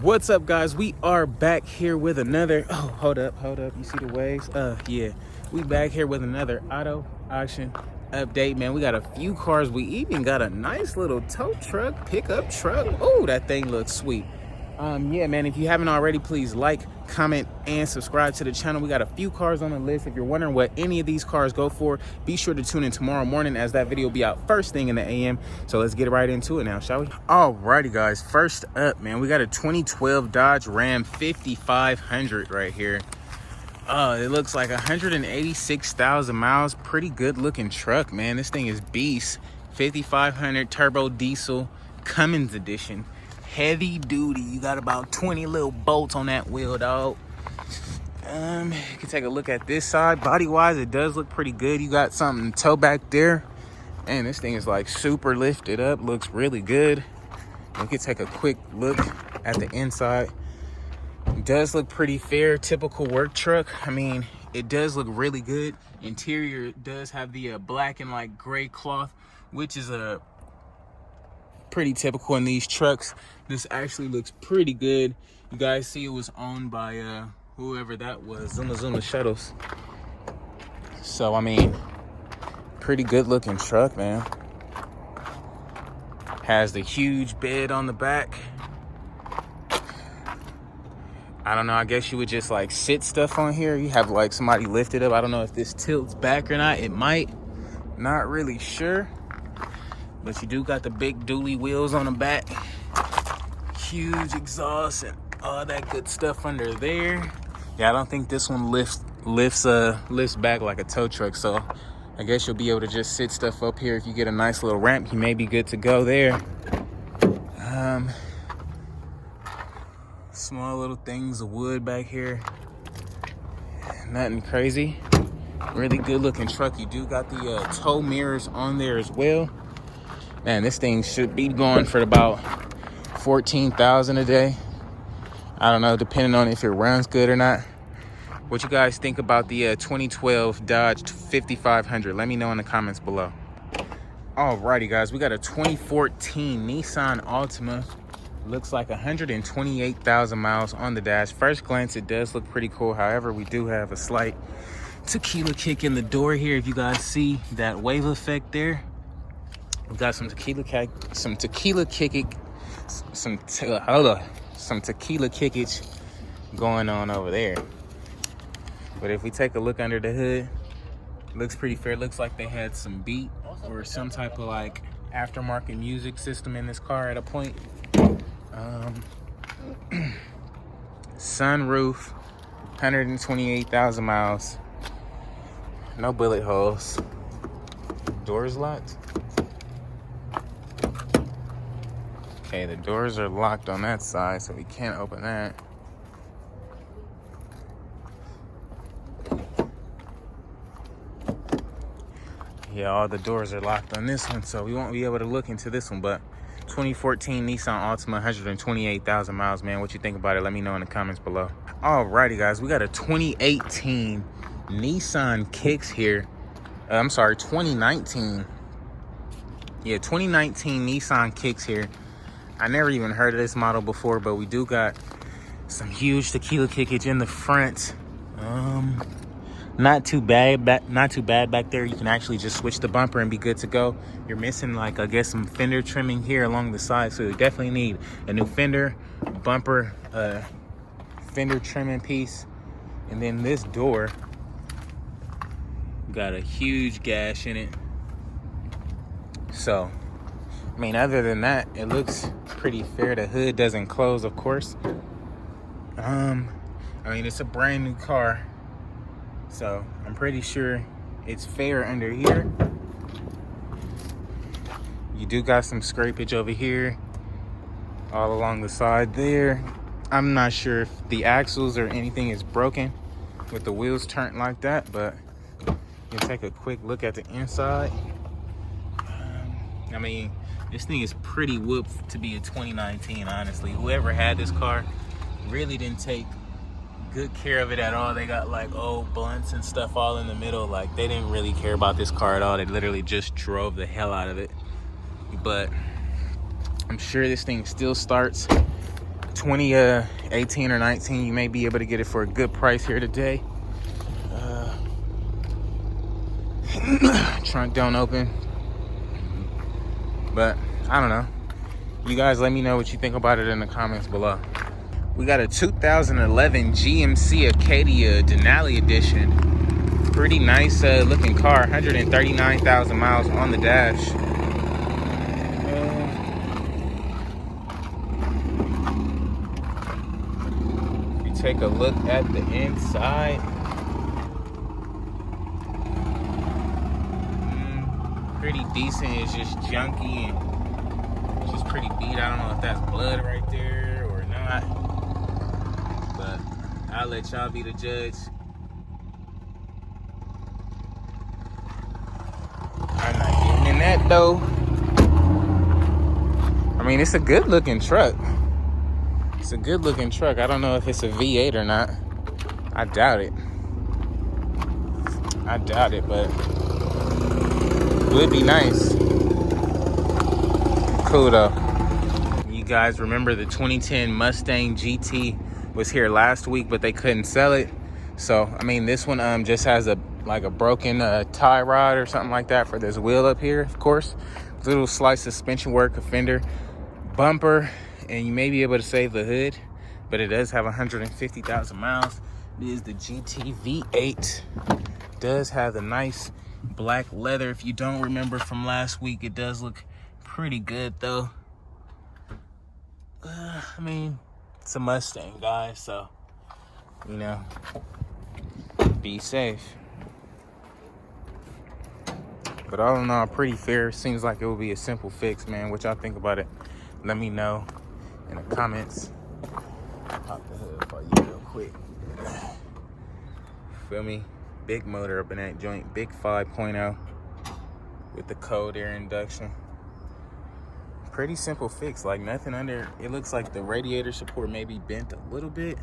What's up, guys? We are back here with another hold up, you see the waves? Yeah, we back here with another auto auction update, man. We got a few cars. We even got a nice little tow truck, pickup truck. Oh, that thing looks sweet. Yeah, man, if you haven't already, please like, comment, and subscribe to the channel. We got a few cars on the list. If you're wondering what any of these cars go for, be sure to tune in tomorrow morning, as that video will be out first thing in the AM. So let's get right into it now, shall we? Alrighty, guys, first up, man, we got a 2012 Dodge Ram 5500 right here. It looks like 186,000 miles. Pretty good looking truck, man. This thing is beast. 5500 turbo diesel Cummins edition. Heavy duty. You got about 20 little bolts on that wheel, dog. You can take a look at this side. Body wise, it does look pretty good. You got something to tow back there, and this thing is like super lifted up. Looks really good. We can take a quick look at the inside. It does look pretty fair, typical work truck. I mean, it does look really good. Interior does have the black and like gray cloth, which is a pretty typical in these trucks. This actually looks pretty good. You guys see it was owned by whoever that was, Zuma Shuttles. So I mean, pretty good looking truck, man. Has the huge bed on the back. I don't know, I guess you would just like sit stuff on here. You have like somebody lift it up. I don't know if this tilts back or not. It might, not really sure. But you do got the big dually wheels on the back. Huge exhaust and all that good stuff under there. Yeah, I don't think this one lifts back like a tow truck. So I guess you'll be able to just sit stuff up here. If you get a nice little ramp, you may be good to go there. Small little things of wood back here. Nothing crazy. Really good looking truck. You do got the tow mirrors on there as well. Man, this thing should be going for about 14,000 a day. I don't know, depending on if it runs good or not. What you guys think about the 2012 Dodge 5500? Let me know in the comments below. Alrighty, guys, we got a 2014 Nissan Altima. Looks like 128,000 miles on the dash. First glance, it does look pretty cool. However, we do have a slight tequila kick in the door here. If you guys see that wave effect there. We got some tequila kickage going on over there. But if we take a look under the hood, looks pretty fair. Looks like they had some beat or some type of like aftermarket music system in this car at a point. Sunroof, 128,000 miles. No bullet holes. Doors locked. Okay, the doors are locked on that side, so we can't open that. Yeah, all the doors are locked on this one, so we won't be able to look into this one. But 2014 Nissan Altima, 128,000 miles, man. What you think about it? Let me know in the comments below. Alrighty, guys, we got a 2018 Nissan Kicks here. I'm sorry, 2019. Yeah, 2019 Nissan Kicks here. I never even heard of this model before, but we do got some huge tequila kickage in the front. Not too bad back there. You can actually just switch the bumper and be good to go. You're missing like, I guess, some fender trimming here along the side, so you definitely need a new fender, bumper, fender trimming piece. And then this door got a huge gash in it. So I mean, other than that, it looks pretty fair. The hood doesn't close, of course. I mean, it's a brand new car, so I'm pretty sure it's fair under here. You do got some scrapage over here, all along the side there. I'm not sure if the axles or anything is broken with the wheels turned like that, but you can take a quick look at the inside. I mean, this thing is pretty whooped to be a 2019, honestly. Whoever had this car really didn't take good care of it at all. They got like old blunts and stuff all in the middle. Like, they didn't really care about this car at all. They literally just drove the hell out of it. But I'm sure this thing still starts 2018 or 19, you may be able to get it for a good price here today. Trunk don't open, but I don't know. You guys let me know what you think about it in the comments below. We got a 2011 GMC Acadia Denali edition. Pretty nice looking car. 139,000 miles on the dash. If you take a look at the inside, pretty decent. It's just junky and it's just pretty beat. I don't know if that's blood right there or not, but I'll let y'all be the judge. I'm not getting in that though. I mean, it's a good looking truck. It's a good looking truck. I don't know if it's a V8 or not. I doubt it. I doubt it, but would be nice. Cool though. You guys remember the 2010 Mustang GT was here last week, but they couldn't sell it. So I mean, this one just has a broken tie rod or something like that for this wheel up here. Of course, little slight suspension work, a fender, bumper, and you may be able to save the hood, but it does have 150,000 miles. It is the GT V8. Does have the nice black leather. If you don't remember from last week, it does look pretty good though. I mean, it's a Mustang, guys, so you know, be safe. But all in all, pretty fair. Seems like it will be a simple fix, man. What y'all think about it? Let me know in the comments. Pop the hood for you real quick. Feel me? Big motor up in that joint, big 5.0 with the cold air induction. Pretty simple fix, like nothing under. It looks like the radiator support may be bent a little bit,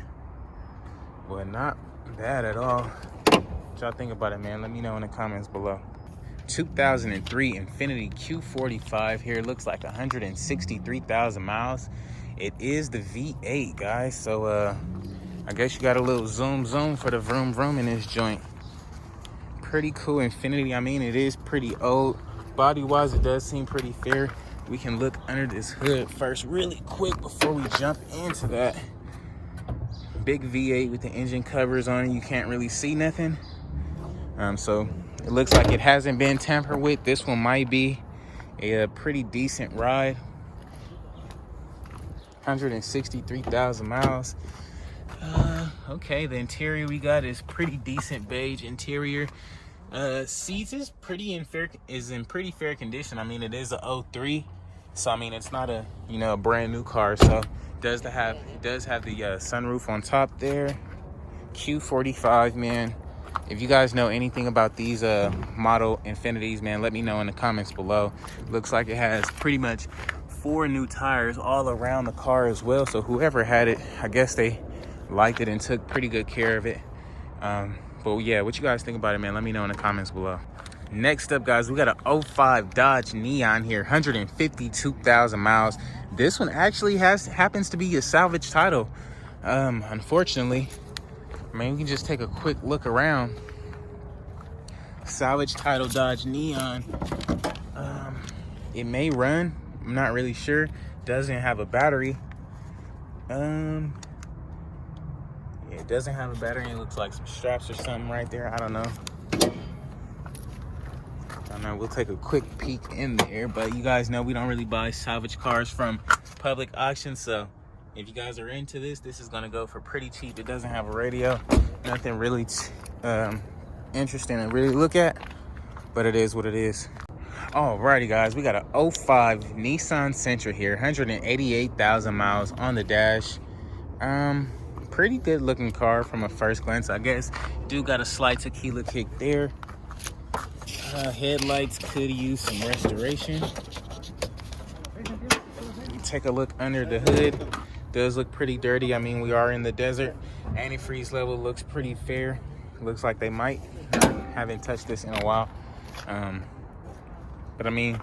but not bad at all. What y'all think about it, man? Let me know in the comments below. 2003 Infiniti Q45 here. Looks like 163,000 miles. It is the V8, guys, so I guess you got a little zoom for the vroom vroom in this joint. Pretty cool Infiniti. I mean, it is pretty old. Body wise, it does seem pretty fair. We can look under this hood first really quick before we jump into that. Big V8 with the engine covers on it. You can't really see nothing. So it looks like it hasn't been tampered with. This one might be a pretty decent ride. 163,000 miles. Okay, the interior we got is pretty decent beige interior. Seats is in pretty fair condition. I mean, it is a 03, so I mean, it's not a a brand new car. So it does have the sunroof on top there. Q45, man. If you guys know anything about these model Infinitis, man, let me know in the comments below. Looks like it has pretty much 4 new tires all around the car as well. So whoever had it, I guess they liked it and took pretty good care of it. But yeah, what you guys think about it, man? Let me know in the comments below. Next up, guys, we got a 05 Dodge Neon here, 152,000 miles. This one actually happens to be a salvage title. Unfortunately, I mean, we can just take a quick look around. Salvage title Dodge Neon. It may run. I'm not really sure. Doesn't have a battery. It doesn't have a battery. It looks like some straps or something right there. I don't know. We'll take a quick peek in there, but you guys know we don't really buy salvage cars from public auctions, so if you guys are into this is gonna go for pretty cheap. It doesn't have a radio, nothing really interesting to really look at, but it is what it is. Alrighty, guys, we got a 05 Nissan Sentra here, 188,000 miles on the dash. Pretty good looking car from a first glance, I guess. Do got a slight tequila kick there. Headlights could use some restoration. Take a look under the hood. Does look pretty dirty. I mean, we are in the desert. Antifreeze level looks pretty fair. Looks like they might. Haven't touched this in a while. But I mean,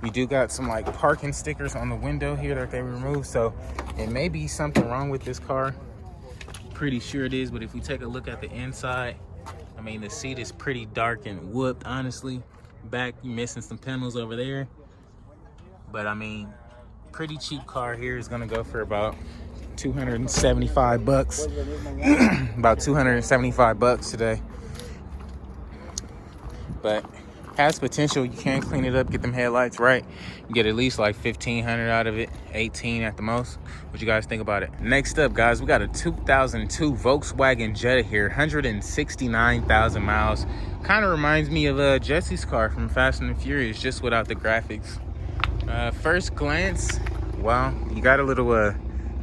We do got some like parking stickers on the window here that they removed, so it may be something wrong with this car. Pretty sure it is, but if we take a look at the inside, I mean, the seat is pretty dark and whooped, honestly. Back, you missing some panels over there. But I mean, pretty cheap car here is gonna go for about 275 bucks. About 275 bucks today. But has potential. You can clean it up, get them headlights right. You get at least like 1,500 out of it, 18 at the most. What you guys think about it? Next up, guys, we got a 2002 Volkswagen Jetta here, 169,000 miles. Kind of reminds me of Jesse's car from Fast and the Furious, just without the graphics. First glance, wow, you got a little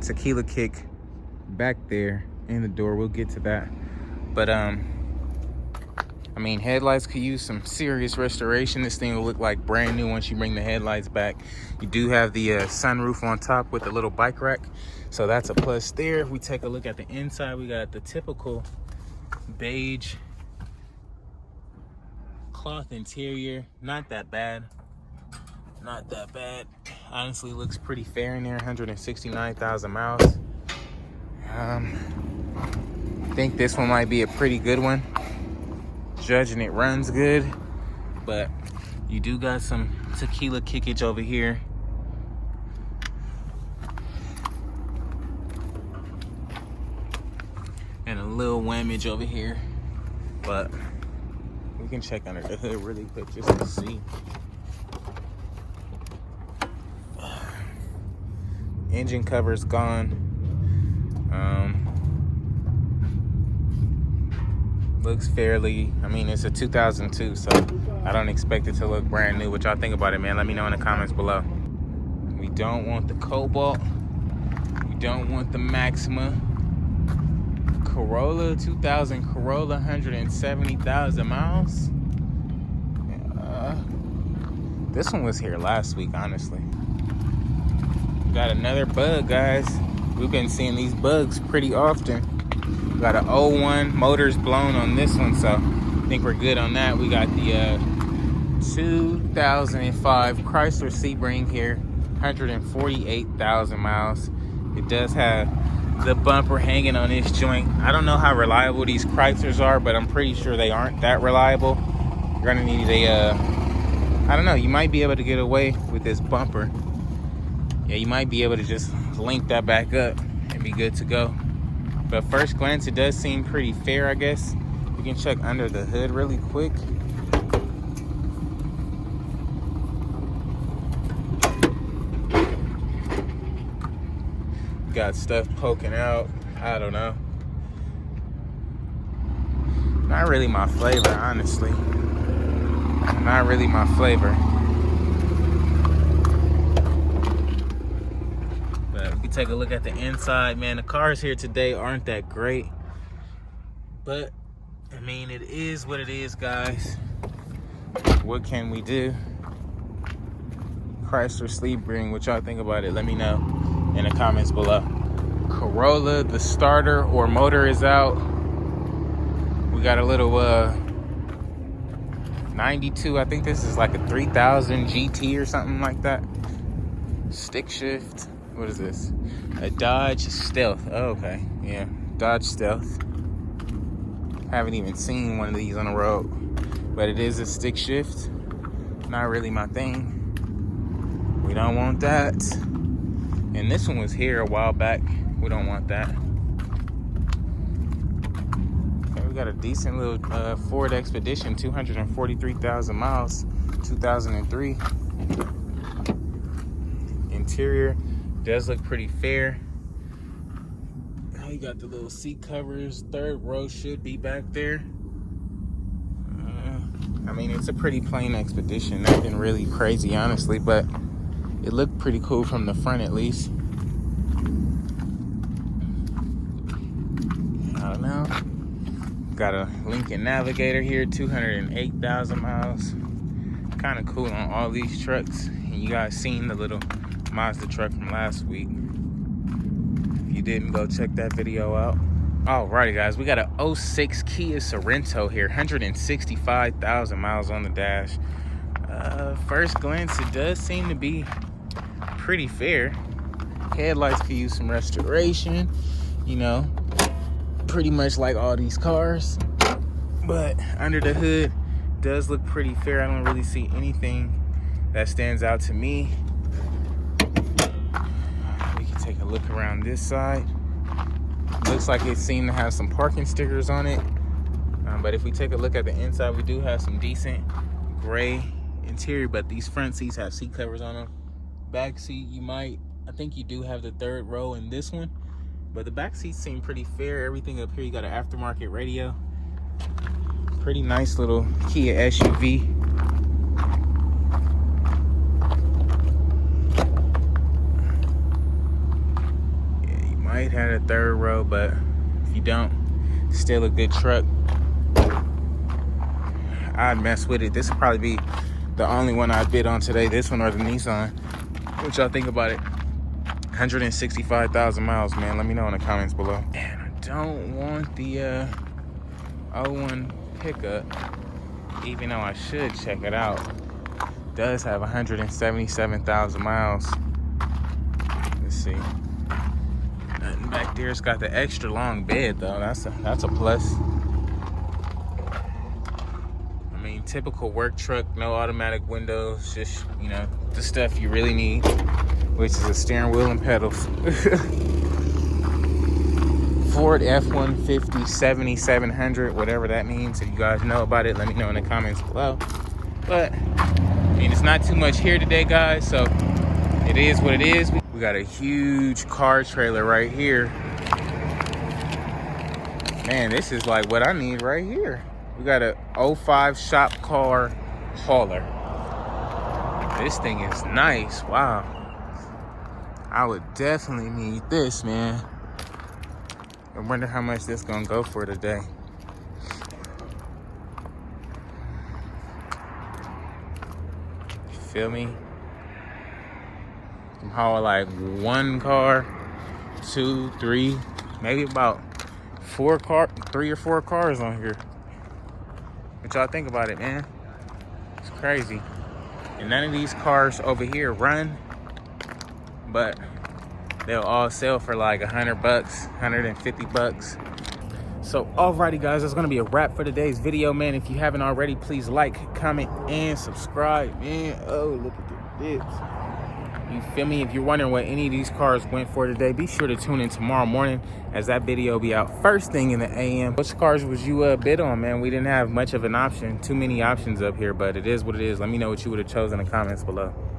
tequila kick back there in the door. We'll get to that. But I mean, headlights could use some serious restoration. This thing will look like brand new once you bring the headlights back. You do have the sunroof on top with a little bike rack, so that's a plus there. If we take a look at the inside, we got the typical beige cloth interior. Not that bad. Not that bad. Honestly, looks pretty fair in there. 169,000 miles. I think this one might be a pretty good one. Judging it runs good, but you do got some tequila kickage over here. And a little whammage over here. But we can check under the hood really quick just to see. Engine cover's gone. Looks fairly, I mean, it's a 2002, so I don't expect it to look brand new. What y'all think about it, man? Let me know in the comments below. We don't want the Cobalt. We don't want the Maxima. Corolla, 2000 Corolla, 170,000 miles. This one was here last week, honestly. Got another bug, guys. We've been seeing these bugs pretty often. Got an 01, motors blown on this one, so I think we're good on that. We got the 2005 Chrysler Sebring here, 148,000 miles. It does have the bumper hanging on this joint. I don't know how reliable these Chryslers are, but I'm pretty sure they aren't that reliable. You're gonna need a, I don't know, you might be able to get away with this bumper. Yeah, you might be able to just link that back up and be good to go. But first glance, it does seem pretty fair, I guess. We can check under the hood really quick. Got stuff poking out. I don't know. Not really my flavor, honestly. Not really my flavor. Take a look at the inside, man. The cars here today aren't that great, but I mean, it is what it is, guys. What can we do? Chrysler Sebring, what y'all think about it? Let me know in the comments below. Corolla, the starter or motor is out. We got a little 92, I think this is like a 3000 GT or something like that. Stick shift. What is this? A Dodge Stealth. Oh, okay. Yeah, Dodge Stealth. Haven't even seen one of these on the road, but it is a stick shift. Not really my thing. We don't want that. And this one was here a while back. We don't want that. Okay, we got a decent little Ford Expedition, 243,000 miles, 2003. Interior does look pretty fair. You got the little seat covers. Third row should be back there. I mean, it's a pretty plain Expedition. Nothing really crazy, honestly, but it looked pretty cool from the front, at least. I don't know. Got a Lincoln Navigator here, 208,000 miles. Kind of cool on all these trucks. And you guys seen the little Mazda truck from last week. If you didn't, go check that video out. Alrighty, guys, we got a 06 Kia Sorento here, 165,000 miles on the dash. First glance, it does seem to be pretty fair. Headlights could use some restoration, you know, pretty much like all these cars. But under the hood, does look pretty fair. I don't really see anything that stands out to me. We can take a look around this side. Looks like it seemed to have some parking stickers on it. But if we take a look at the inside, we do have some decent gray interior, but these front seats have seat covers on them. Back seat, I think you do have the third row in this one, but the back seats seem pretty fair. Everything up here, you got an aftermarket radio. Pretty nice little Kia SUV. Yeah, you might have a third row, but if you don't, still a good truck. I'd mess with it. This would probably be the only one I bid on today. This one or the Nissan. What y'all think about it? 165,000 miles, man. Let me know in the comments below. And I don't want the 01 pickup, even though I should check it out. It does have 177,000 miles. Let's see. Nothing back there. It's got the extra long bed though. That's a plus. I mean, typical work truck, no automatic windows, just, you know, the stuff you really need, which is a steering wheel and pedals. Ford F-150 7700, whatever that means. If you guys know about it, let me know in the comments below. But I mean, it's not too much here today, guys, so it is what it is. We got a huge car trailer right here. Man, this is like what I need right here. We got a 05 shop car hauler. This thing is nice. Wow. I would definitely need this, man. I wonder how much this gonna go for today. You feel me? I'm hauling like one car, 2, 3, maybe about 3 or 4 cars on here. What y'all think about it, man? It's crazy. And none of these cars over here run, but they'll all sell for like $100, $150. So alrighty guys, that's gonna be a wrap for today's video, man. If you haven't already, please like, comment, and subscribe, man. Oh, look at the dips. You feel me? If you're wondering what any of these cars went for today, be sure to tune in tomorrow morning as that video will be out first thing in the AM. Which cars was you bid on, man? We didn't have much of an option, too many options up here, but it is what it is. Let me know what you would have chosen in the comments below.